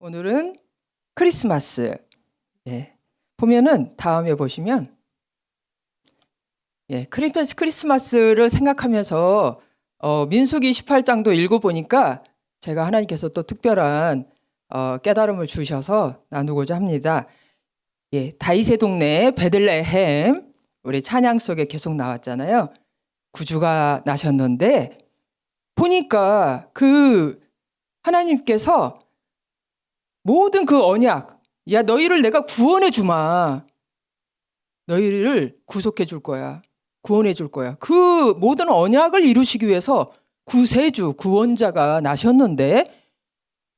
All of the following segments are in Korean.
오늘은 크리스마스. 보면은 다음에 보시면 크리스마스를 생각하면서 민수기 18장도 읽어보니까 제가 하나님께서 또 특별한 깨달음을 주셔서 나누고자 합니다. 다윗의 동네 베들레헴, 우리 찬양 속에 계속 나왔잖아요. 구주가 나셨는데 보니까 그 하나님께서 모든 그 언약, 야 너희를 내가 구원해 주마. 너희를 구속해 줄 거야. 구원해 줄 거야. 그 모든 언약을 이루시기 위해서 구세주, 구원자가 나셨는데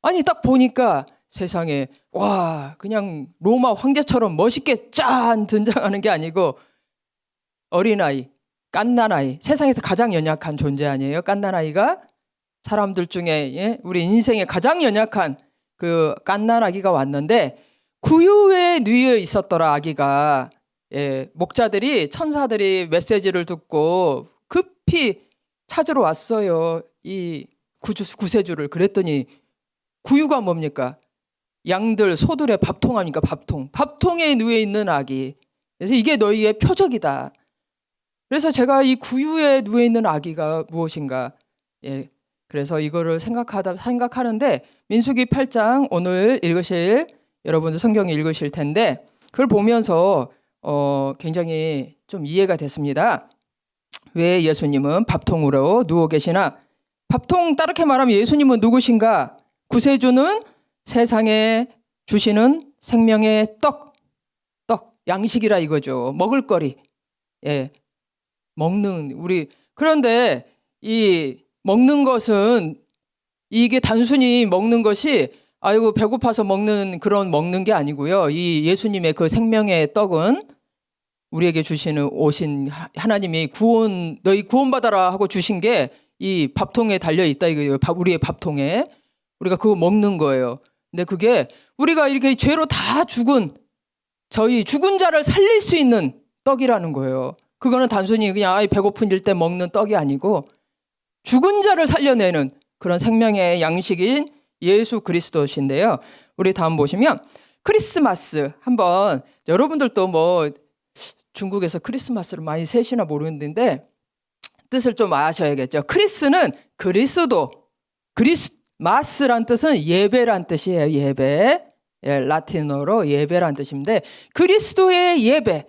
아니 딱 보니까 세상에 와 그냥 로마 황제처럼 멋있게 짠 등장하는 게 아니고 어린아이, 갓난아이, 세상에서 가장 연약한 존재 아니에요? 갓난아이가 사람들 중에 우리 인생에 가장 연약한 그 갓난아기가 왔는데 구유에 누워 있었더라. 아기가 목자들이 천사들이 메시지를 듣고 급히 찾으러 왔어요. 이 구세주를. 그랬더니 구유가 뭡니까? 양들 소들의 밥통 아닙니까? 밥통에 누워 있는 아기. 그래서 이게 너희의 표적이다. 그래서 제가 이 구유에 누워 있는 아기가 무엇인가? 그래서 이거를 생각하는데 민수기 8장 오늘 읽으실 여러분들 성경 읽으실 텐데 그걸 보면서 굉장히 좀 이해가 됐습니다. 왜 예수님은 밥통으로 누워 계시나? 밥통 따르게 말하면 예수님은 누구신가? 구세주는 세상에 주시는 생명의 떡, 양식이라 이거죠. 먹을거리. 먹는 우리 그런데 이 먹는 것은 이게 단순히 먹는 것이 아이고 배고파서 먹는 그런 먹는 게 아니고요. 이 예수님의 그 생명의 떡은 우리에게 주시는 오신 하나님이 너희 구원받아라 하고 주신 게 이 밥통에 달려 있다 이거예요. 우리의 밥통에 우리가 그거 먹는 거예요. 근데 그게 우리가 이렇게 죄로 다 저희 죽은 자를 살릴 수 있는 떡이라는 거예요. 그거는 단순히 그냥 배고픈일 때 먹는 떡이 아니고 죽은 자를 살려내는 그런 생명의 양식인 예수 그리스도신데요. 우리 다음 보시면 크리스마스 한번 여러분들도 뭐 중국에서 크리스마스를 많이 세시나 모르는데 뜻을 좀 아셔야겠죠. 크리스는 그리스도, 마스란 뜻은 예배란 뜻이에요. 예배. 라틴어로 예배란 뜻인데 그리스도의 예배.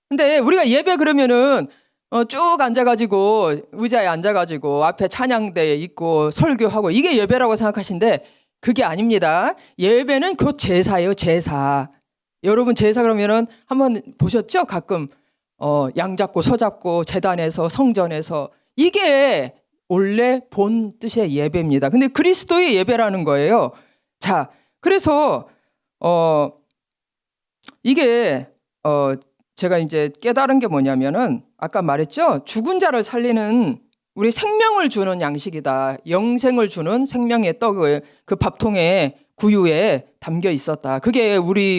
근데 우리가 예배 그러면은 쭉 앉아가지고 의자에 앉아가지고 앞에 찬양대에 있고 설교하고 이게 예배라고 생각하시는데 그게 아닙니다. 예배는 곧 제사예요. 제사. 여러분 제사 그러면은 한번 보셨죠? 가끔 양 잡고 서 잡고 제단에서 성전에서 이게 원래 본 뜻의 예배입니다. 근데 그리스도의 예배라는 거예요. 자, 그래서 이게 제가 이제 깨달은 게 뭐냐면은 아까 말했죠. 죽은 자를 살리는 우리 생명을 주는 양식이다. 영생을 주는 생명의 떡을 그 밥통에 구유에 담겨 있었다. 그게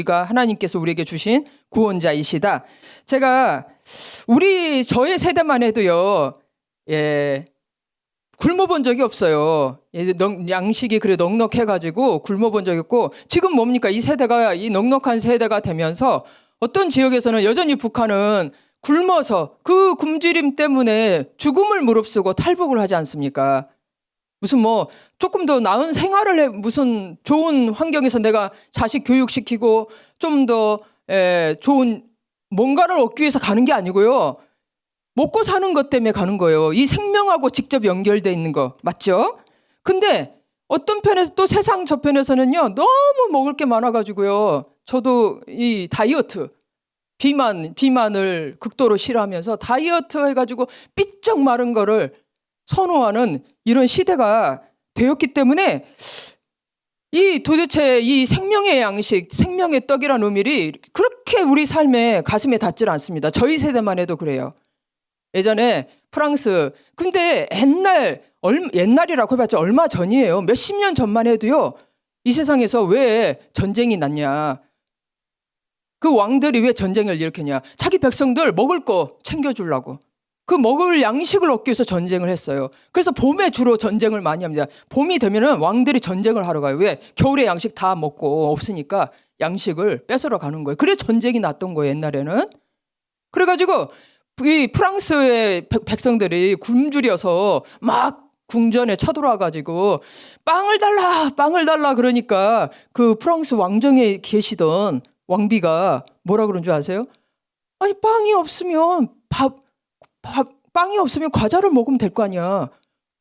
하나님께서 우리에게 주신 구원자이시다. 제가 저의 세대만 해도요. 굶어본 적이 없어요. 양식이 그래 넉넉해가지고 굶어본 적이 없고 지금 뭡니까? 이 넉넉한 세대가 되면서 어떤 지역에서는 여전히 북한은 굶어서 그 굶주림 때문에 죽음을 무릅쓰고 탈북을 하지 않습니까? 무슨 조금 더 나은 생활을 해 무슨 좋은 환경에서 내가 자식 교육시키고 좀 더 좋은 뭔가를 얻기 위해서 가는 게 아니고요. 먹고 사는 것 때문에 가는 거예요. 이 생명하고 직접 연결되어 있는 거 맞죠? 근데 어떤 편에서 또 세상 저편에서는요. 너무 먹을 게 많아가지고요. 저도 이 다이어트 비만을 극도로 싫어하면서 다이어트 해가지고 삐쩍 마른 거를 선호하는 이런 시대가 되었기 때문에 도대체 이 생명의 양식, 생명의 떡이라는 의미를 그렇게 우리 삶에 가슴에 닿질 않습니다. 저희 세대만 해도 그래요. 예전에 프랑스 근데 옛날이라고 해봤자 얼마 전이에요. 몇십 년 전만 해도요. 이 세상에서 왜 전쟁이 났냐. 그 왕들이 왜 전쟁을 일으켰냐. 자기 백성들 먹을 거 챙겨주려고. 그 먹을 양식을 얻기 위해서 전쟁을 했어요. 그래서 봄에 주로 전쟁을 많이 합니다. 봄이 되면은 왕들이 전쟁을 하러 가요. 왜? 겨울에 양식 다 먹고 없으니까 양식을 뺏으러 가는 거예요. 그래 전쟁이 났던 거예요, 옛날에는. 그래가지고 이 프랑스의 백성들이 굶주려서 막 궁전에 쳐들어와가지고 빵을 달라 그러니까 그 프랑스 왕정에 계시던 왕비가 뭐라 그런 줄 아세요? 아니 빵이 없으면 빵이 없으면 과자를 먹으면 될 거 아니야.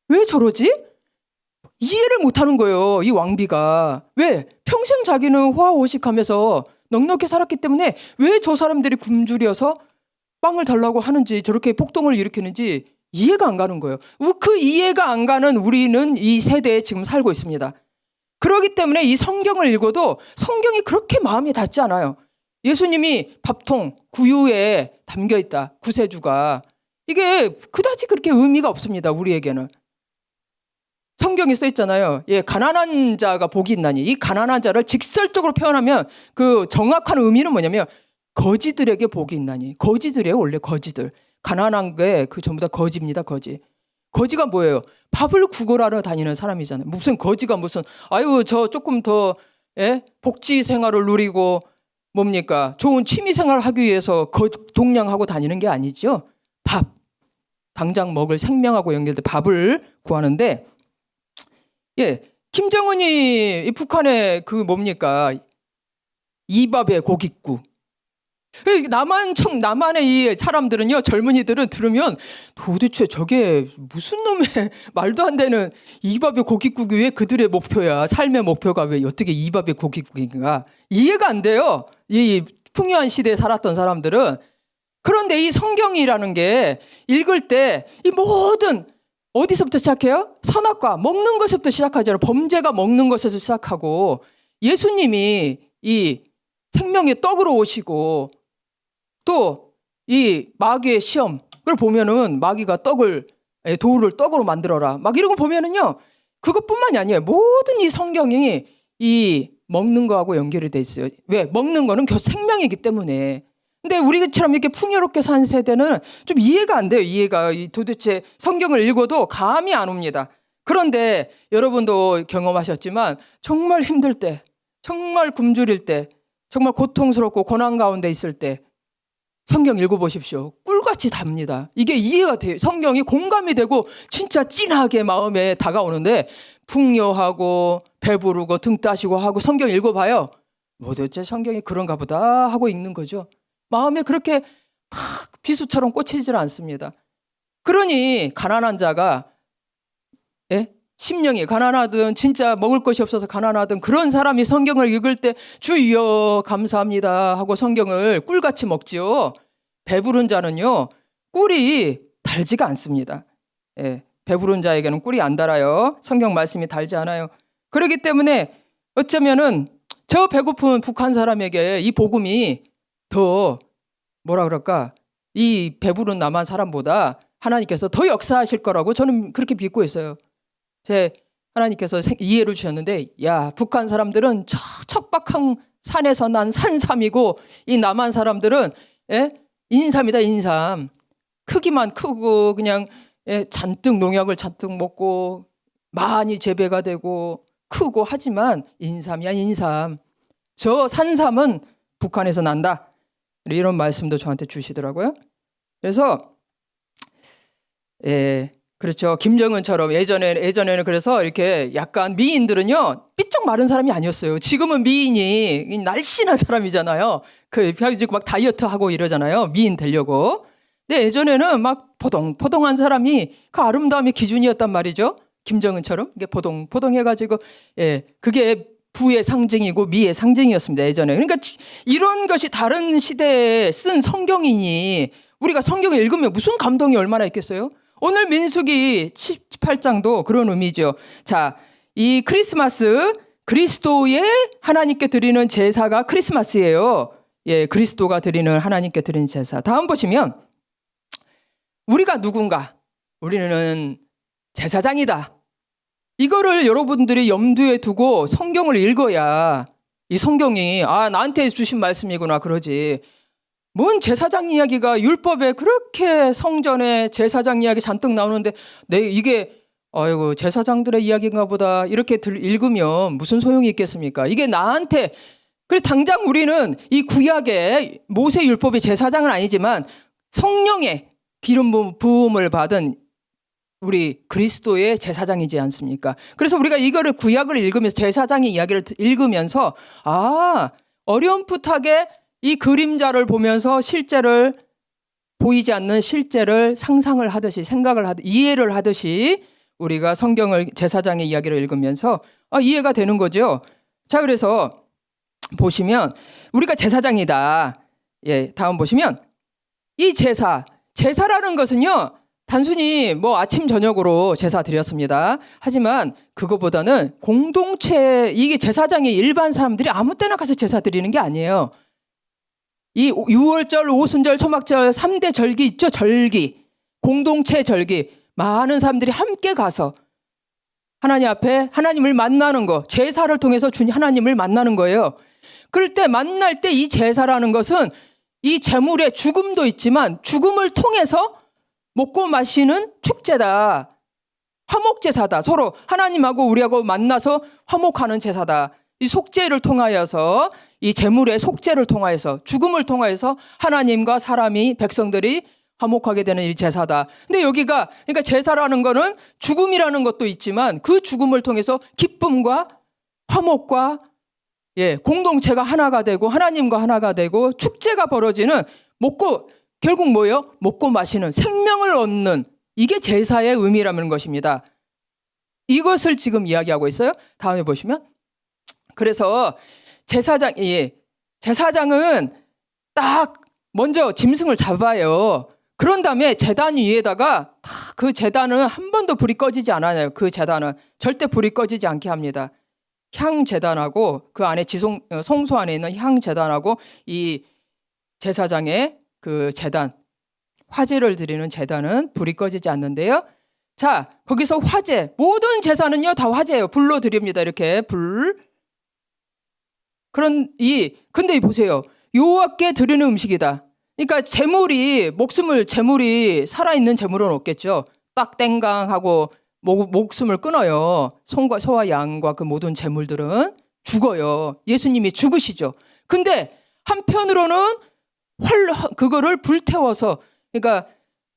왜 저러지? 이해를 못하는 거예요, 이 왕비가. 왜? 평생 자기는 호화호식하면서 넉넉히 살았기 때문에 왜 저 사람들이 굶주려서 빵을 달라고 하는지, 저렇게 폭동을 일으키는지 이해가 안 가는 거예요. 그 이해가 안 가는 우리는 이 세대에 지금 살고 있습니다. 그렇기 때문에 이 성경을 읽어도 성경이 그렇게 마음에 닿지 않아요. 예수님이 밥통, 구유에 담겨 있다, 구세주가. 이게 그다지 그렇게 의미가 없습니다, 우리에게는. 성경에 써 있잖아요. 예, 가난한 자가 복이 있나니. 이 가난한 자를 직설적으로 표현하면 그 정확한 의미는 뭐냐면 거지들에게 복이 있나니. 거지들이에요, 원래 거지들. 가난한 게 그 전부 다 거지입니다, 거지. 거지가 뭐예요? 밥을 구걸하러 다니는 사람이잖아요. 무슨 거지가 무슨 아유 저 조금 더 복지 생활을 누리고 뭡니까? 좋은 취미 생활을 하기 위해서 동냥하고 다니는 게 아니죠. 밥. 당장 먹을 생명하고 연결된 밥을 구하는데 예, 김정은이 북한의 그 뭡니까? 이밥의 고깃국. 남한의 이 사람들은요, 젊은이들은 들으면 도대체 저게 무슨 놈의 말도 안 되는 이밥의 고깃국이 왜 그들의 목표야? 삶의 목표가 왜 어떻게 이밥의 고깃국인가? 이해가 안 돼요. 이 풍요한 시대에 살았던 사람들은. 그런데 이 성경이라는 게 읽을 때 이 모든 어디서부터 시작해요? 선악과 먹는 것부터 시작하잖아요. 범죄가 먹는 것에서 시작하고 예수님이 이 생명의 떡으로 오시고 또 이 마귀의 시험을 보면은 마귀가 돌을 떡으로 만들어라 막 이런 거 보면은요 그것뿐만이 아니에요. 모든 이 성경이 이 먹는 거하고 연결이 돼 있어요. 왜? 먹는 거는 생명이기 때문에. 근데 우리처럼 이렇게 풍요롭게 산 세대는 좀 이해가 안 돼요. 이해가 도대체 성경을 읽어도 감이 안 옵니다. 그런데 여러분도 경험하셨지만 정말 힘들 때, 정말 굶주릴 때, 정말 고통스럽고 고난 가운데 있을 때 성경 읽어보십시오. 꿀같이 답니다. 이게 이해가 돼요. 성경이 공감이 되고 진짜 찐하게 마음에 다가오는데 풍요하고 배부르고 등 따시고 하고 성경 읽어봐요. 도대체 성경이 그런가 보다 하고 읽는 거죠. 마음에 그렇게 비수처럼 꽂히질 않습니다. 그러니 가난한 자가 심령이 가난하든 진짜 먹을 것이 없어서 가난하든 그런 사람이 성경을 읽을 때 주여 감사합니다 하고 성경을 꿀같이 먹지요. 배부른 자는요 꿀이 달지가 않습니다. 배부른 자에게는 꿀이 안 달아요. 성경 말씀이 달지 않아요. 그렇기 때문에 어쩌면은 저 배고픈 북한 사람에게 이 복음이 더 뭐라 그럴까 이 배부른 남한 사람보다 하나님께서 더 역사하실 거라고 저는 그렇게 믿고 있어요. 하나님께서 이해를 주셨는데 야 북한 사람들은 척박한 산에서 난 산삼이고 이 남한 사람들은 인삼이다 인삼. 크기만 크고 그냥 잔뜩 농약을 잔뜩 먹고 많이 재배가 되고 크고 하지만 인삼이야 인삼. 저 산삼은 북한에서 난다. 이런 말씀도 저한테 주시더라고요. 그래서 그렇죠. 김정은처럼 예전에는 그래서 이렇게 약간 미인들은요 삐쩍 마른 사람이 아니었어요. 지금은 미인이 날씬한 사람이잖아요. 그래가지고 막 다이어트 하고 이러잖아요. 미인 되려고. 근데 예전에는 막 포동포동한 사람이 그 아름다움의 기준이었단 말이죠. 김정은처럼 이게 포동포동해가지고 그게 부의 상징이고 미의 상징이었습니다. 예전에. 그러니까 이런 것이 다른 시대에 쓴 성경이니 우리가 성경을 읽으면 무슨 감동이 얼마나 있겠어요? 오늘 민수기 18장도 그런 의미죠. 자, 이 크리스마스 그리스도의 하나님께 드리는 제사가 크리스마스예요. 그리스도가 드리는 하나님께 드리는 제사. 다음 보시면 우리가 누군가? 우리는 제사장이다. 이거를 여러분들이 염두에 두고 성경을 읽어야 이 성경이 나한테 주신 말씀이구나 그러지. 뭔 제사장 이야기가 율법에 그렇게 성전에 제사장 이야기 잔뜩 나오는데 이게 아이고 제사장들의 이야기인가 보다 이렇게 읽으면 무슨 소용이 있겠습니까? 이게 나한테 그래서 당장 우리는 이 구약의 모세 율법의 제사장은 아니지만 성령의 기름 부음을 받은 우리 그리스도의 제사장이지 않습니까? 그래서 우리가 이거를 구약을 읽으면서 제사장의 이야기를 읽으면서 어렴풋하게 이 그림자를 보면서 실제를 보이지 않는 실제를 상상을 하듯이 생각을 하듯이 이해를 하듯이 우리가 성경을 제사장의 이야기를 읽으면서 이해가 되는 거죠. 자, 그래서 보시면 우리가 제사장이다. 예, 다음 보시면 이 제사라는 것은요. 단순히 뭐 아침 저녁으로 제사 드렸습니다. 하지만 그거보다는 공동체 이게 제사장이 일반 사람들이 아무 때나 가서 제사 드리는 게 아니에요. 이 유월절, 오순절, 초막절 3대 절기 있죠? 절기. 공동체 절기. 많은 사람들이 함께 가서 하나님 앞에 하나님을 만나는 거. 제사를 통해서 하나님을 만나는 거예요. 그럴 때 만날 때 이 제사라는 것은 이 제물의 죽음도 있지만 죽음을 통해서 먹고 마시는 축제다. 화목제사다. 서로 하나님하고 우리하고 만나서 화목하는 제사다. 이 속죄를 통하여서 이 제물의 속죄를 통하여서 죽음을 통하여서 하나님과 사람이 백성들이 화목하게 되는 이 제사다. 근데 여기가 그러니까 제사라는 거는 죽음이라는 것도 있지만 그 죽음을 통해서 기쁨과 화목과 공동체가 하나가 되고 하나님과 하나가 되고 축제가 벌어지는 결국 뭐예요? 먹고 마시는 생명을 얻는 이게 제사의 의미라는 것입니다. 이것을 지금 이야기하고 있어요. 다음에 보시면 그래서 제사장은 딱 먼저 짐승을 잡아요. 그런 다음에 제단 위에다가 그 제단은 한 번도 불이 꺼지지 않아요. 그 제단은 절대 불이 꺼지지 않게 합니다. 향 제단하고 그 안에 성소 안에 있는 향 제단하고 이 제사장의 그 제단 화제를 드리는 제단은 불이 꺼지지 않는데요. 자, 거기서 화제 모든 제사는요 다 화제예요. 불로 드립니다. 이렇게 불. 근데 보세요. 여호와께 드리는 음식이다. 그러니까 제물이 살아있는 제물은 없겠죠. 딱 땡강하고 목숨을 끊어요. 소와 양과 그 모든 제물들은 죽어요. 예수님이 죽으시죠. 근데 한편으로는 그거를 불태워서 그러니까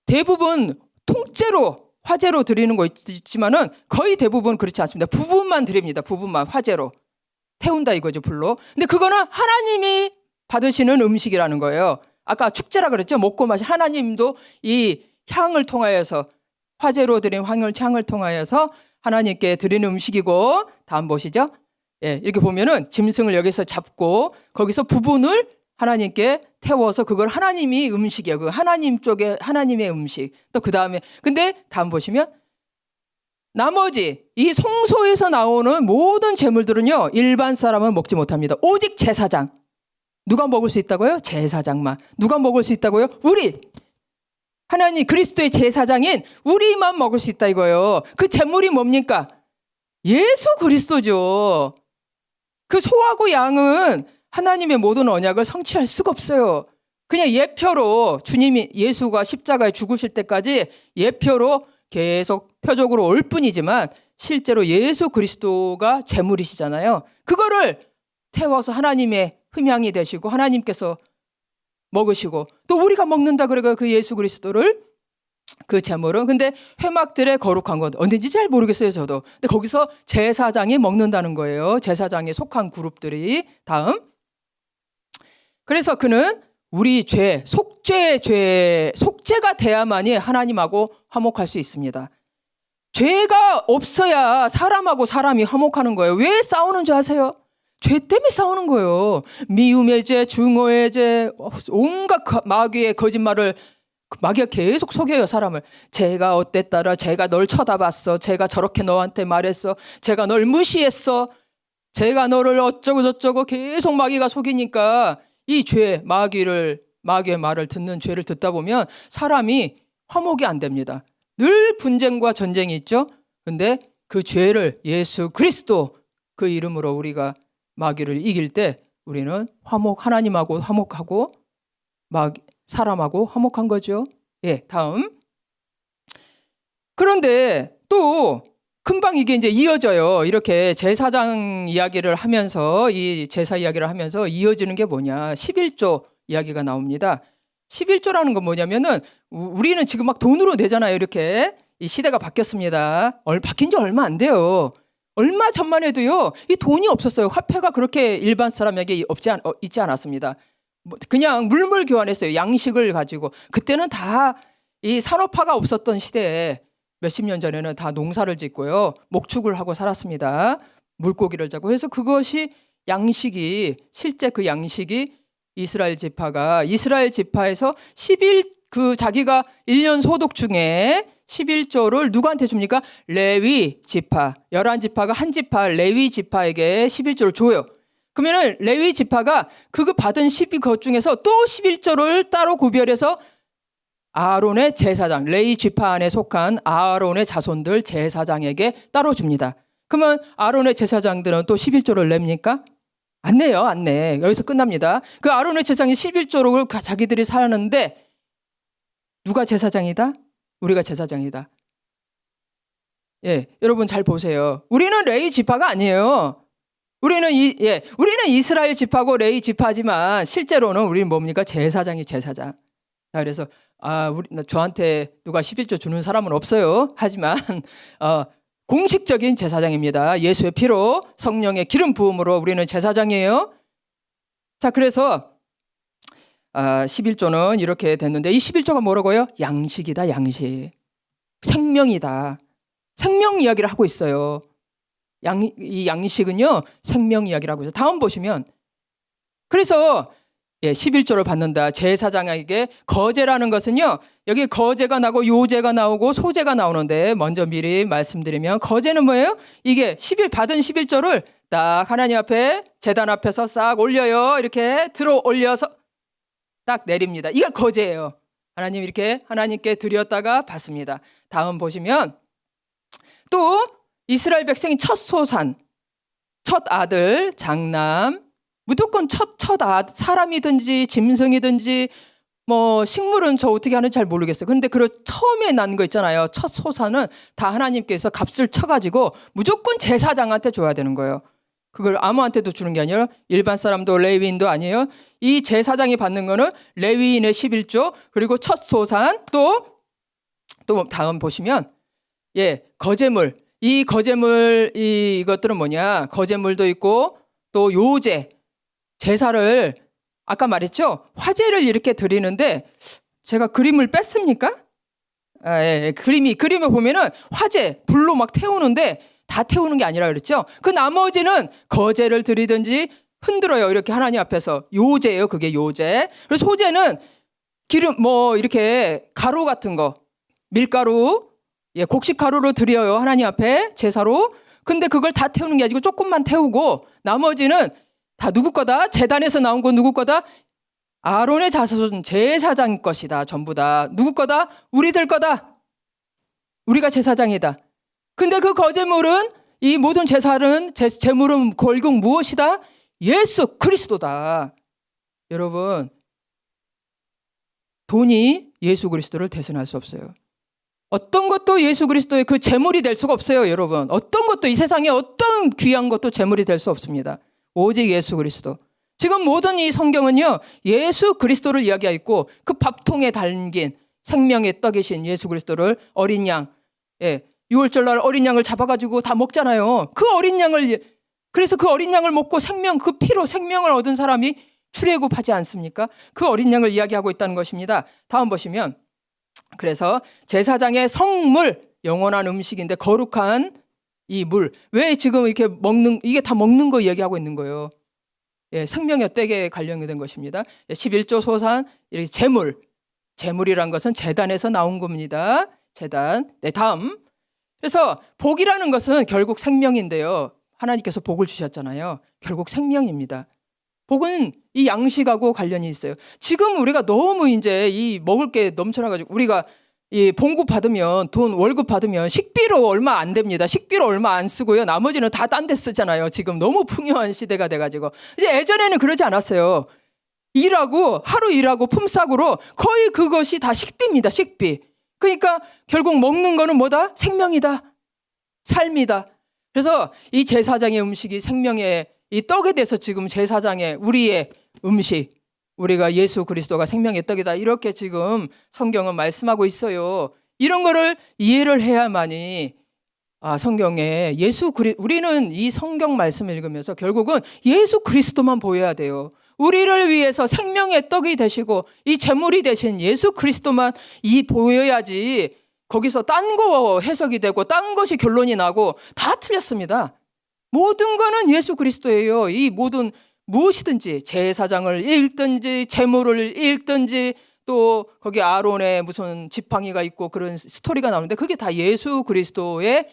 대부분 통째로 화제로 드리는 거 있지만은 거의 대부분 그렇지 않습니다. 부분만 드립니다. 부분만 화제로 태운다 이거죠, 불로. 근데 그거는 하나님이 받으시는 음식이라는 거예요. 아까 축제라 그랬죠. 먹고 마시 하나님도 이 향을 통하여서 화제로 드린 향을 통하여서 하나님께 드리는 음식이고 다음 보시죠. 이렇게 보면은 짐승을 여기서 잡고 거기서 부분을 하나님께 태워서 그걸 하나님이 음식이에요. 그 하나님 쪽에 하나님의 음식. 또 그 다음에 근데 다음 보시면 나머지 이 성소에서 나오는 모든 제물들은요 일반 사람은 먹지 못합니다. 오직 제사장. 누가 먹을 수 있다고요? 제사장만. 누가 먹을 수 있다고요? 우리 하나님 그리스도의 제사장인 우리만 먹을 수 있다 이거예요. 그 제물이 뭡니까? 예수 그리스도죠. 그 소하고 양은 하나님의 모든 언약을 성취할 수가 없어요. 그냥 예표로 예수가 십자가에 죽으실 때까지 예표로 계속 표적으로 올 뿐이지만 실제로 예수 그리스도가 제물이시잖아요. 그거를 태워서 하나님의 흠향이 되시고 하나님께서 먹으시고 또 우리가 먹는다 그래요. 그 예수 그리스도를 그 제물은. 근데 회막들의 거룩한 건 어딘지 잘 모르겠어요 저도. 근데 거기서 제사장이 먹는다는 거예요. 제사장에 속한 그룹들이. 다음. 그래서 그는 우리 속죄가 돼야만이 하나님하고 화목할 수 있습니다. 죄가 없어야 사람하고 사람이 화목하는 거예요. 왜 싸우는 줄 아세요? 죄 때문에 싸우는 거예요. 미움의 죄, 증오의 죄, 온갖 마귀의 거짓말을 마귀가 계속 속여요 사람을. 쟤가 어땠더라, 쟤가 널 쳐다봤어, 쟤가 저렇게 너한테 말했어, 쟤가 널 무시했어, 쟤가 너를 어쩌고 저쩌고 계속 마귀가 속이니까 이 마귀의 말을 듣는 죄를 듣다 보면 사람이 화목이 안 됩니다. 늘 분쟁과 전쟁이 있죠. 근데 그 죄를 예수 그리스도 그 이름으로 우리가 마귀를 이길 때 우리는 하나님하고 화목하고 막 사람하고 화목한 거죠. 예, 다음. 그런데 또 금방 이게 이제 이어져요. 이렇게 제사장 이야기를 하면서 이 제사 이야기를 하면서 이어지는 게 뭐냐? 11조 이야기가 나옵니다. 11조라는 건 뭐냐면은 우리는 지금 막 돈으로 내잖아요. 이렇게 이 시대가 바뀌었습니다. 바뀐 지 얼마 안 돼요. 얼마 전만 해도요. 이 돈이 없었어요. 화폐가 그렇게 일반 사람에게 있지 않았습니다. 그냥 물물 교환했어요. 양식을 가지고. 그때는 다 이 산업화가 없었던 시대에 몇십 년 전에는 다 농사를 짓고요. 목축을 하고 살았습니다. 물고기를 잡고. 그래서 그것이 양식이 실제 그 양식이 이스라엘 지파에서 자기가 1년 소득 중에 11조를 누구한테 줍니까? 레위 지파. 11지파가 한 지파 레위 지파에게 11조를 줘요. 그러면은 레위 지파가 그거 받은 12것 중에서 또 11조를 따로 구별해서 아론의 제사장, 레위 지파 안에 속한 아론의 자손들 제사장에게 따로 줍니다. 그러면 아론의 제사장들은 또 11조를 냅니까? 안 내요, 안 내. 여기서 끝납니다. 그 아론의 제사장이 11조를 자기들이 살았는데 누가 제사장이다? 우리가 제사장이다. 예, 여러분 잘 보세요. 우리는 레위 지파가 아니에요. 우리는 이스라엘 지파고 레위 지파지만 실제로는 우리는 뭡니까? 제사장. 자, 그래서 저한테 누가 11조 주는 사람은 없어요. 하지만 공식적인 제사장입니다. 예수의 피로 성령의 기름 부음으로 우리는 제사장이에요. 자, 그래서 11조는 이렇게 됐는데 이 11조가 뭐라고요? 양식이다, 양식. 생명이다. 생명 이야기를 하고 있어요. 이 양식은요, 생명 이야기를 하고 있어요. 다음 보시면 그래서 11조를 받는다. 제사장에게 거제라는 것은요. 여기 거제가 나고 요제가 나오고 소제가 나오는데 먼저 미리 말씀드리면 거제는 뭐예요? 이게 받은 11조를 딱 하나님 앞에 제단 앞에서 싹 올려요. 이렇게 들어 올려서 딱 내립니다. 이게 거제예요. 하나님 이렇게 하나님께 드렸다가 받습니다. 다음 보시면 또 이스라엘 백성이 첫 소산, 첫 아들, 장남 무조건 첫 사람이든지 짐승이든지 뭐 식물은 저 어떻게 하는지 잘 모르겠어요. 그런데 처음에 난 거 있잖아요. 첫 소사는 다 하나님께서 값을 쳐가지고 무조건 제사장한테 줘야 되는 거예요. 그걸 아무한테도 주는 게 아니라 일반 사람도 레위인도 아니에요. 이 제사장이 받는 거는 레위인의 11조 그리고 첫 소산 또 다음 보시면 거제물. 이 거제물 이것들은 뭐냐? 거제물도 있고 또 요제 제사를 아까 말했죠? 화제를 이렇게 드리는데 제가 그림을 뺐습니까? 그림을 보면은 화제 불로 막 태우는데 다 태우는 게 아니라 그랬죠? 그 나머지는 거제를 드리든지 흔들어요. 이렇게 하나님 앞에서 요제예요. 그게 요제. 그리고 소제는 기름 이렇게 가루 같은 거 밀가루 곡식 가루로 드려요. 하나님 앞에 제사로. 근데 그걸 다 태우는 게 아니고 조금만 태우고 나머지는 다 누구 거다? 제단에서 나온 건 누구 거다? 아론의 자손 제사장 것이다. 전부 다. 누구 거다? 우리들 거다. 우리가 제사장이다. 근데 그 거제물은 이 모든 제물은 결국 무엇이다? 예수 그리스도다. 여러분, 돈이 예수 그리스도를 대신할 수 없어요. 어떤 것도 예수 그리스도의 그 제물이 될 수가 없어요, 여러분. 어떤 것도 이 세상에 어떤 귀한 것도 제물이 될 수 없습니다. 오직 예수 그리스도. 지금 모든 이 성경은요, 예수 그리스도를 이야기하고 있고 그 밥통에 담긴 생명의 떡이신 예수 그리스도를 어린 양, 6월절날 어린 양을 잡아가지고 다 먹잖아요. 그래서 그 어린 양을 먹고 그 피로 생명을 얻은 사람이 출애굽하지 않습니까? 그 어린 양을 이야기하고 있다는 것입니다. 다음 보시면 그래서 제사장의 성물, 영원한 음식인데 거룩한 이 물. 왜 지금 이렇게 이게 다 먹는 거 이야기하고 있는 거예요. 생명의 떡에 관련된 것입니다. 11조 소산, 이렇게 재물이란 것은 제단에서 나온 겁니다. 제단. 다음. 그래서 복이라는 것은 결국 생명인데요. 하나님께서 복을 주셨잖아요. 결국 생명입니다. 복은 이 양식하고 관련이 있어요. 지금 우리가 너무 이제 이 먹을 게 넘쳐나가지고 우리가 이 봉급 받으면 월급 받으면 식비로 얼마 안 됩니다. 식비로 얼마 안 쓰고요. 나머지는 다 딴 데 쓰잖아요. 지금 너무 풍요한 시대가 돼가지고. 이제 예전에는 그러지 않았어요. 일하고 하루 일하고 품삯으로 거의 그것이 다 식비입니다. 식비. 그러니까 결국 먹는 거는 뭐다? 생명이다. 삶이다. 그래서 이 제사장의 음식이 생명의 이 떡에 대해서 지금 제사장의 우리의 음식, 우리가 예수 그리스도가 생명의 떡이다. 이렇게 지금 성경은 말씀하고 있어요. 이런 거를 이해를 해야만이 성경에 우리는 이 성경 말씀을 읽으면서 결국은 예수 그리스도만 보여야 돼요. 우리를 위해서 생명의 떡이 되시고 이 제물이 되신 예수 그리스도만 보여야지 거기서 딴 거 해석이 되고 딴 것이 결론이 나고 다 틀렸습니다. 모든 거는 예수 그리스도예요. 이 모든 무엇이든지 제사장을 읽든지 제물을 읽든지 또 거기 아론의 무슨 지팡이가 있고 그런 스토리가 나오는데 그게 다 예수 그리스도의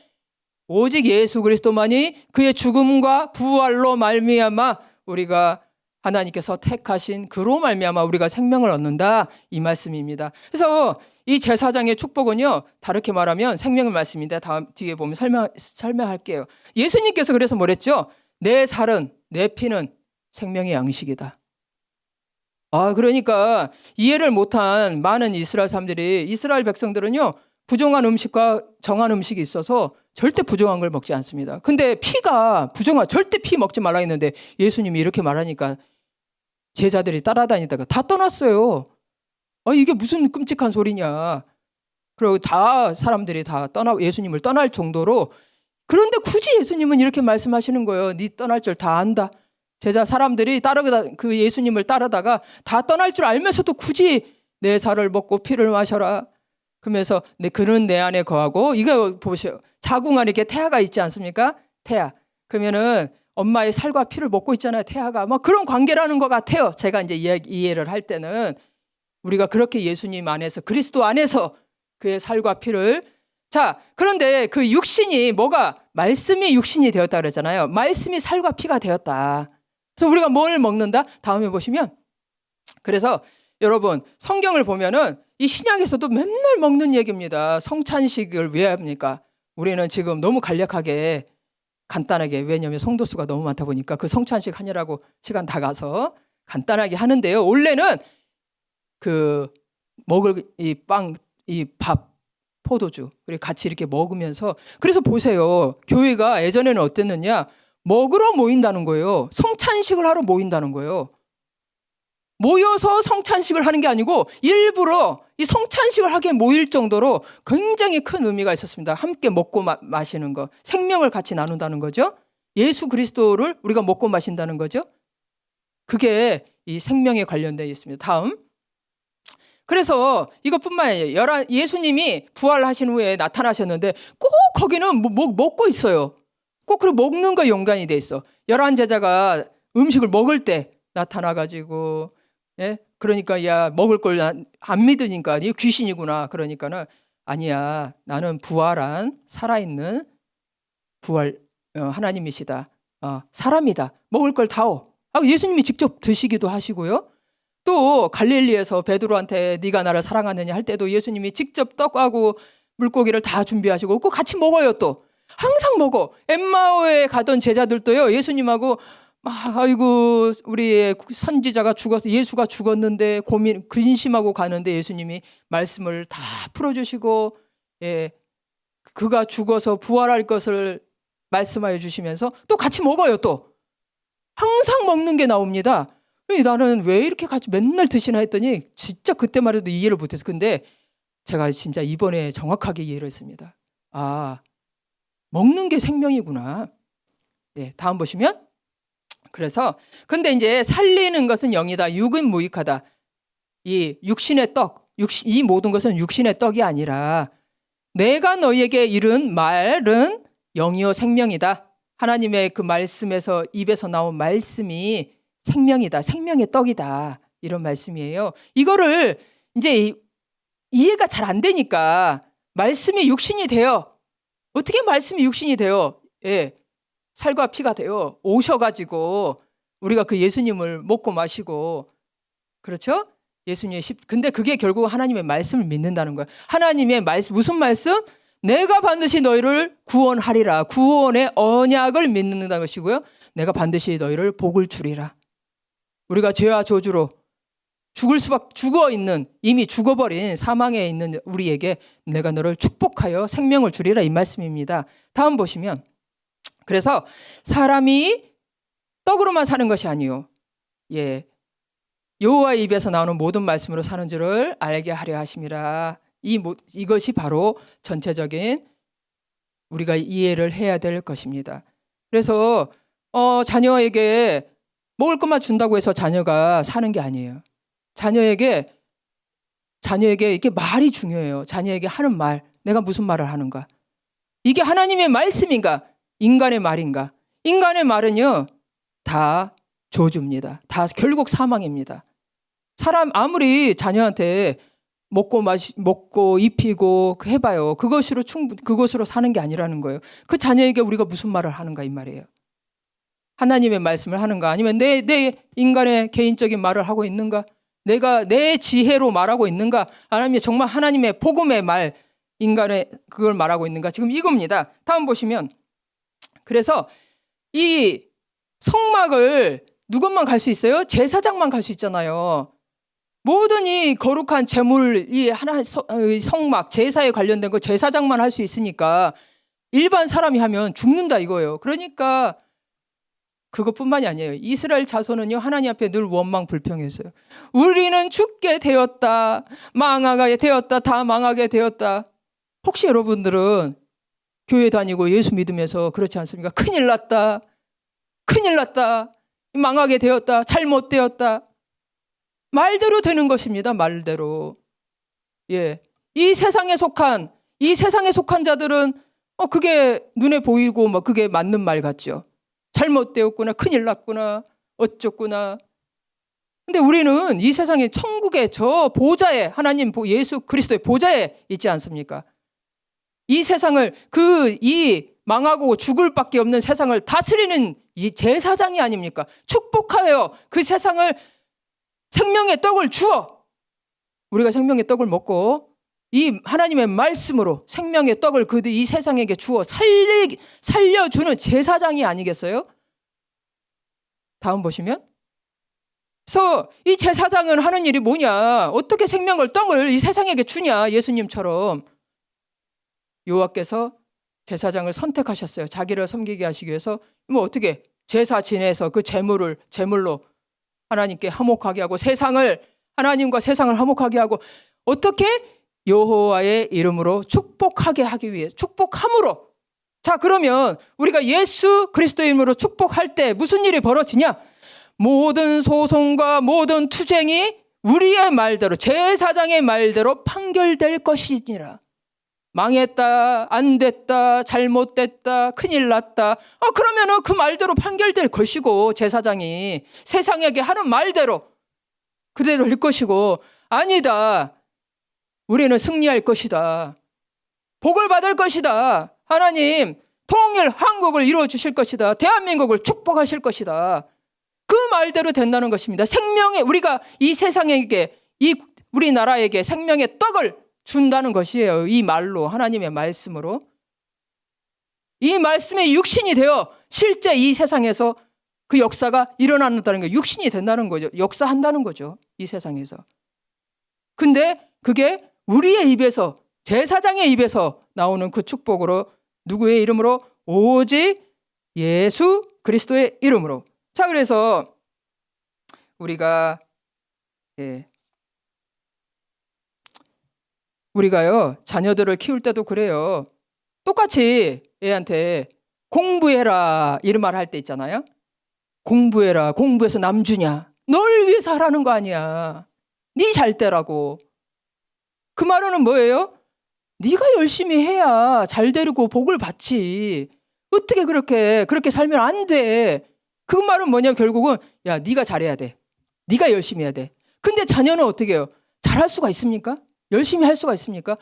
오직 예수 그리스도만이 그의 죽음과 부활로 말미암아 우리가 하나님께서 택하신 그로 말미암아 우리가 생명을 얻는다 이 말씀입니다. 그래서 이 제사장의 축복은요 다르게 말하면 생명의 말씀인데 다음 뒤에 보면 설명할게요. 예수님께서 그래서 뭐랬죠? 내 살은 내 피는 생명의 양식이다. 그러니까 이해를 못한 많은 이스라엘 사람들이 이스라엘 백성들은요 부정한 음식과 정한 음식이 있어서 절대 부정한 걸 먹지 않습니다. 근데 피가 절대 피 먹지 말라 했는데 예수님이 이렇게 말하니까 제자들이 따라다니다가 다 떠났어요. 이게 무슨 끔찍한 소리냐. 그리고 사람들이 다 예수님을 떠날 정도로. 그런데 굳이 예수님은 이렇게 말씀하시는 거예요. 네 떠날 줄 다 안다. 사람들이 그 예수님을 따르다가 다 떠날 줄 알면서도 굳이 내 살을 먹고 피를 마셔라. 그러면서 그는 내 안에 거하고 이거 보세요. 자궁 안에 이렇게 태아가 있지 않습니까? 태아. 그러면은 엄마의 살과 피를 먹고 있잖아요. 태아가 그런 관계라는 것 같아요. 제가 이제 이해를 할 때는 우리가 그렇게 예수님 안에서 그리스도 안에서 그의 살과 피를 그런데 그 육신이 말씀이 육신이 되었다 그러잖아요. 말씀이 살과 피가 되었다. 그래서 우리가 뭘 먹는다? 다음에 보시면 그래서 여러분 성경을 보면은 이 신약에서도 맨날 먹는 얘기입니다. 성찬식을 왜 합니까? 우리는 지금 너무 간략하게 간단하게 왜냐하면 성도 수가 너무 많다 보니까 그 성찬식 하느라고 시간 다 가서 간단하게 하는데요. 원래는 먹을 이 빵, 이 밥, 포도주 그리고 같이 이렇게 먹으면서 그래서 보세요. 교회가 예전에는 어땠느냐? 먹으러 모인다는 거예요. 성찬식을 하러 모인다는 거예요. 모여서 성찬식을 하는 게 아니고 일부러 이 성찬식을 하게 모일 정도로 굉장히 큰 의미가 있었습니다. 함께 먹고 마시는 거, 생명을 같이 나눈다는 거죠. 예수 그리스도를 우리가 먹고 마신다는 거죠. 그게 이 생명에 관련되어 있습니다. 다음. 그래서 이것뿐만 아니라 예수님이 부활하신 후에 나타나셨는데 꼭 거기는 먹고 있어요. 꼭 그리고 먹는 거 연관이 돼 있어. 11 제자가 음식을 먹을 때 나타나가지고 그러니까 먹을 걸 안 믿으니까 이 귀신이구나. 그러니까는 아니야. 나는 부활한 살아있는 하나님이시다. 사람이다. 먹을 걸 다오. 예수님이 직접 드시기도 하시고요. 또 갈릴리에서 베드로한테 네가 나를 사랑하느냐 할 때도 예수님이 직접 떡하고 물고기를 다 준비하시고 꼭 같이 먹어요. 또 항상 먹어. 엠마오에 가던 제자들도요. 예수님하고 아이고 우리의 선지자가 죽어서 예수가 죽었는데 근심하고 가는데 예수님이 말씀을 다 풀어주시고 그가 죽어서 부활할 것을 말씀하여 주시면서 또 같이 먹어요. 또 항상 먹는 게 나옵니다. 나는 왜 이렇게 같이 맨날 드시나 했더니 진짜 그때만 해도 이해를 못해서 근데 제가 진짜 이번에 정확하게 이해를 했습니다. 먹는 게 생명이구나. 다음 보시면 그래서 근데 이제 살리는 것은 영이다. 육은 무익하다. 이 육신의 떡, 이 모든 것은 육신의 떡이 아니라 내가 너희에게 이른 말은 영이요 생명이다. 하나님의 그 말씀에서 입에서 나온 말씀이 생명이다. 생명의 떡이다. 이런 말씀이에요. 이거를 이제 이해가 잘 안 되니까 말씀이 육신이 되어 어떻게 말씀이 육신이 되어 살과 피가 되어 오셔가지고 우리가 그 예수님을 먹고 마시고 그렇죠? 예수님의 근데 그게 결국 하나님의 말씀을 믿는다는 거야. 하나님의 말씀 무슨 말씀? 내가 반드시 너희를 구원하리라. 구원의 언약을 믿는다는 것이고요. 내가 반드시 너희를 복을 주리라. 우리가 죄와 저주로 죽어 있는, 이미 죽어버린 사망에 있는 우리에게 내가 너를 축복하여 생명을 주리라, 이 말씀입니다. 다음 보시면, 그래서 사람이 떡으로만 사는 것이 아니요, 여호와의 입에서 나오는 모든 말씀으로 사는 줄을 알게 하려 하심이라. 이것이 바로 전체적인 우리가 이해를 해야 될 것입니다. 그래서 자녀에게 먹을 것만 준다고 해서 자녀가 사는 게 아니에요. 자녀에게 이게 말이 중요해요. 자녀에게 하는 말, 내가 무슨 말을 하는가? 이게 하나님의 말씀인가? 인간의 말인가? 인간의 말은요, 다 저주입니다. 다 결국 사망입니다. 사람 아무리 자녀한테 먹고 입히고 해봐요. 그것으로 사는 게 아니라는 거예요. 그 자녀에게 우리가 무슨 말을 하는가, 이 말이에요. 하나님의 말씀을 하는가? 아니면 내 인간의 개인적인 말을 하고 있는가? 내가 내 지혜로 말하고 있는가? 아니면 정말 하나님의 복음의 말, 인간의 그걸 말하고 있는가? 지금 이겁니다. 다음 보시면, 그래서 이 성막을 누구만 갈 수 있어요? 제사장만 갈 수 있잖아요. 모든 이 거룩한 제물, 이 성막, 제사에 관련된 거 제사장만 할 수 있으니까 일반 사람이 하면 죽는다 이거예요. 그러니까 그것뿐만이 아니에요. 이스라엘 자손은요, 하나님 앞에 늘 원망 불평했어요. 우리는 죽게 되었다, 망하게 되었다, 다 망하게 되었다. 혹시 여러분들은 교회 다니고 예수 믿으면서 그렇지 않습니까? 큰일 났다, 망하게 되었다, 잘못되었다. 말대로 되는 것입니다. 말대로. 이 세상에 속한 자들은 그게 눈에 보이고 그게 맞는 말 같죠. 잘못되었구나, 큰일 났구나, 어쩌구나. 근데 우리는 이 세상에 천국의 저 보좌에, 하나님 예수 그리스도의 보좌에 있지 않습니까? 이 세상을, 이 망하고 죽을 밖에 없는 세상을 다스리는 이 제사장이 아닙니까? 축복하여 그 세상을 생명의 떡을 주어 우리가 생명의 떡을 먹고 이 하나님의 말씀으로 생명의 떡을 이 세상에게 주어 살려주는 제사장이 아니겠어요? 다음 보시면, 그래서 이 제사장은 하는 일이 뭐냐? 어떻게 생명을 떡을 이 세상에게 주냐? 예수님처럼 여호와께서 제사장을 선택하셨어요. 자기를 섬기게 하시기 위해서. 어떻게 제사 지내서 그 제물로 하나님께 화목하게 하고 하나님과 세상을 화목하게 하고, 어떻게? 여호와의 이름으로 축복하게 하기 위해, 축복함으로. 자, 그러면 우리가 예수 그리스도의 이름으로 축복할 때 무슨 일이 벌어지냐? 모든 소송과 모든 투쟁이 우리의 말대로, 제사장의 말대로 판결될 것이니라. 망했다, 안 됐다, 잘못됐다, 큰일 났다. 그러면은 그 말대로 판결될 것이고, 제사장이 세상에게 하는 말대로 그대로 할 것이고, 아니다, 우리는 승리할 것이다, 복을 받을 것이다, 하나님 통일 한국을 이루어 주실 것이다, 대한민국을 축복하실 것이다, 그 말대로 된다는 것입니다. 우리가 이 세상에게, 우리나라에게 생명의 떡을 준다는 것이에요. 이 말로, 하나님의 말씀으로. 이 말씀의 육신이 되어 실제 이 세상에서 그 역사가 일어난다는 거예요. 육신이 된다는 거죠. 역사한다는 거죠. 이 세상에서. 근데 그게 우리의 입에서, 제사장의 입에서 나오는 그 축복으로, 누구의 이름으로? 오직 예수 그리스도의 이름으로. 자, 그래서 우리가요, 자녀들을 키울 때도 그래요. 똑같이 애한테 공부해라 이런 말 할 때 있잖아요. 공부해라, 공부해서 남 주냐? 널 위해서 하라는 거 아니야. 네 잘 되라고. 그 말은 뭐예요? 네가 열심히 해야 잘 되고 복을 받지. 어떻게 그렇게 살면 안 돼. 그 말은 뭐냐? 결국은 야, 네가 잘해야 돼. 네가 열심히 해야 돼. 근데 자녀는 어떻게 해요? 잘할 수가 있습니까? 열심히 할 수가 있습니까?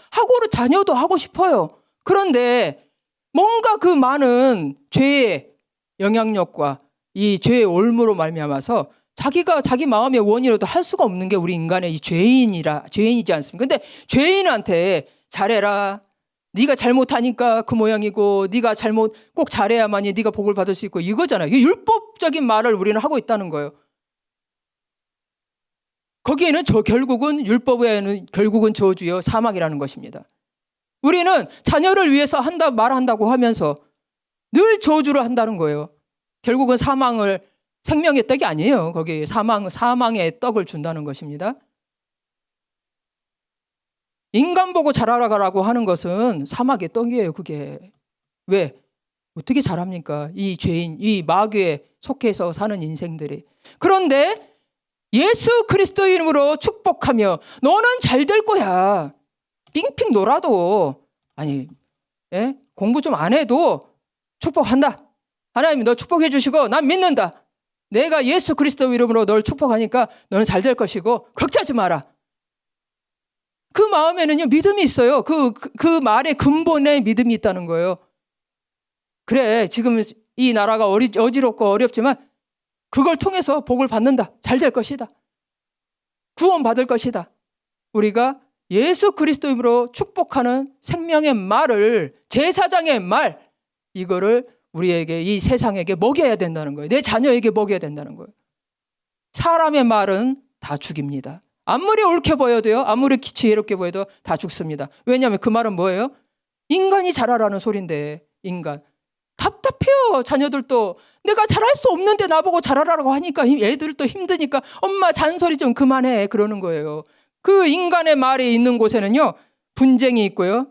자녀도 하고 싶어요. 그런데 뭔가 그 많은 죄의 영향력과 이 죄의 올무로 말미암아서 자기 마음의 원이라도 할 수가 없는 게 우리 인간의 이 죄인이지 않습니까? 근데 죄인한테 잘해라, 네가 잘못하니까 그 모양이고, 네가 꼭 잘해야만이 네가 복을 받을 수 있고, 이거잖아요. 이 율법적인 말을 우리는 하고 있다는 거예요. 거기에는 결국은 율법에는 결국은 저주요 사망이라는 것입니다. 우리는 자녀를 위해서 말한다고 하면서 늘 저주를 한다는 거예요. 결국은 생명의 떡이 아니에요. 거기에 사망의 떡을 준다는 것입니다. 인간 보고 자라라고 하는 것은 사막의 떡이에요. 그게 왜? 어떻게 자랍니까? 이 죄인, 이 마귀에 속해서 사는 인생들이. 그런데 예수 그리스도 이름으로 축복하며 너는 잘 될 거야. 삥삥 놀아도 공부 좀 안 해도 축복한다. 하나님이 너 축복해 주시고 난 믿는다. 내가 예수 그리스도 이름으로 널 축복하니까 너는 잘 될 것이고 걱정하지 마라. 그 마음에는요 믿음이 있어요. 그 말의 근본에 믿음이 있다는 거예요. 그래 지금 이 나라가 어지럽고 어렵지만 그걸 통해서 복을 받는다. 잘 될 것이다. 구원 받을 것이다. 우리가 예수 그리스도 이름으로 축복하는 생명의 말을, 제사장의 말, 이거를 우리에게, 이 세상에게 먹여야 된다는 거예요. 내 자녀에게 먹여야 된다는 거예요. 사람의 말은 다 죽입니다. 아무리 옳게 보여도요, 아무리 지혜롭게 보여도 다 죽습니다. 왜냐하면 그 말은 뭐예요? 인간이 잘하라는 소린데, 인간. 답답해요. 자녀들도 내가 잘할 수 없는데 나보고 잘하라고 하니까 애들도 힘드니까 엄마 잔소리 좀 그만해 그러는 거예요. 그 인간의 말이 있는 곳에는요 분쟁이 있고요,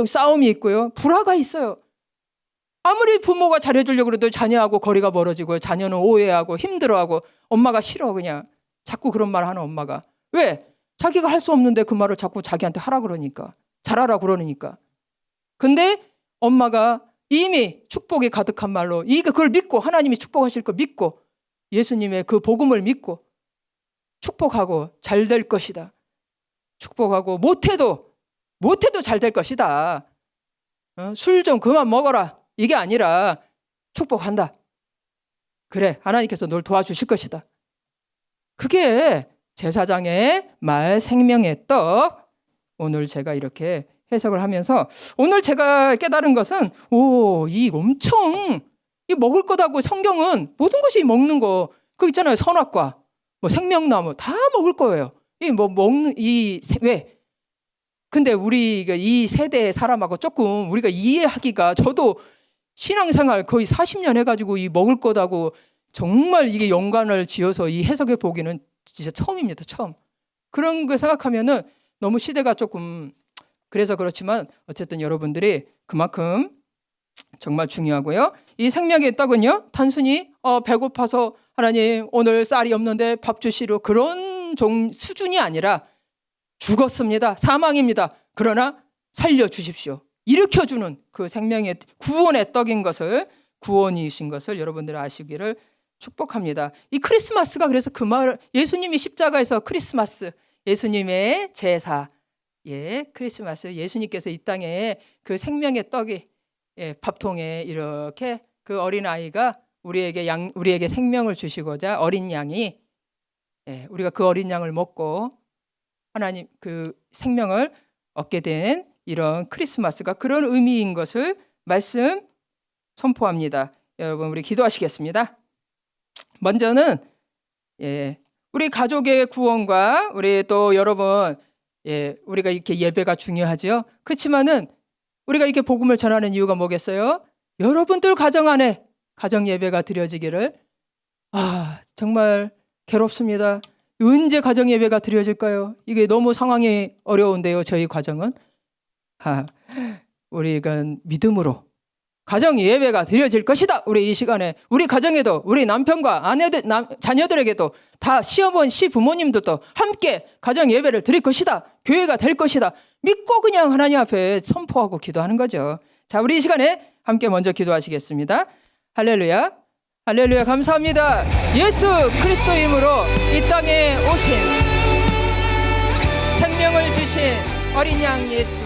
싸움이 있고요, 불화가 있어요. 아무리 부모가 잘해주려고 해도 자녀하고 거리가 멀어지고요, 자녀는 오해하고 힘들어하고 엄마가 싫어. 그냥 자꾸 그런 말 하는 엄마가. 왜? 자기가 할 수 없는데 그 말을 자꾸 자기한테 하라 그러니까, 잘하라 그러니까. 근데 엄마가 이미 축복이 가득한 말로 그걸 믿고, 하나님이 축복하실 거 믿고, 예수님의 그 복음을 믿고 축복하고 잘 될 것이다. 축복하고 못해도 잘 될 것이다. 술 좀 그만 먹어라. 이게 아니라 축복한다. 그래, 하나님께서 널 도와주실 것이다. 그게 제사장의 말, 생명의 떡. 오늘 제가 이렇게 해석을 하면서 오늘 제가 깨달은 것은 이 먹을 거다고. 성경은 모든 것이 먹는 거, 그 있잖아요. 선악과 뭐 생명나무 다 먹을 거예요. 왜? 근데 우리가 이 세대의 사람하고 조금 우리가 이해하기가, 저도 신앙생활 거의 40년 해가지고 이 먹을 거다고 정말 이게 연관을 지어서 이 해석해 보기는 진짜 처음입니다. 처음. 그런 거 생각하면은 너무 시대가 조금, 그래서 그렇지만 어쨌든 여러분들이 그만큼 정말 중요하고요. 이 생명의 떡은요, 단순히 배고파서 하나님 오늘 쌀이 없는데 밥 주시로, 그런 수준이 아니라 죽었습니다. 사망입니다. 그러나 살려주십시오. 일으켜주는 그 생명의 구원의 떡인 것을, 구원이신 것을 여러분들 아시기를 축복합니다. 이 크리스마스가 그래서 그 말, 예수님이 십자가에서 크리스마스, 예수님의 제사, 크리스마스, 예수님께서 이 땅에 그 생명의 떡이 밥통에 이렇게 그 어린아이가 우리에게 생명을 주시고자, 어린 양이 우리가 그 어린 양을 먹고 하나님 그 생명을 얻게 된 이런 크리스마스가 그런 의미인 것을 말씀 선포합니다. 여러분, 우리 기도하시겠습니다. 먼저는 우리 가족의 구원과 우리 또 여러분, 우리가 이렇게 예배가 중요하죠. 그렇지만은 우리가 이렇게 복음을 전하는 이유가 뭐겠어요? 여러분들 가정 안에 가정 예배가 드려지기를. 정말 괴롭습니다. 언제 가정 예배가 드려질까요? 이게 너무 상황이 어려운데요. 저희 가정은 우리가 믿음으로 가정 예배가 드려질 것이다. 우리 이 시간에 우리 가정에도, 우리 남편과 아내들, 자녀들에게도, 다 시어머니, 시부모님들도 함께 가정 예배를 드릴 것이다. 교회가 될 것이다. 믿고 그냥 하나님 앞에 선포하고 기도하는 거죠. 자, 우리 이 시간에 함께 먼저 기도하시겠습니다. 할렐루야, 할렐루야. 감사합니다. 예수 그리스도 이름으로 이 땅에 오신 생명을 주신 어린 양 예수,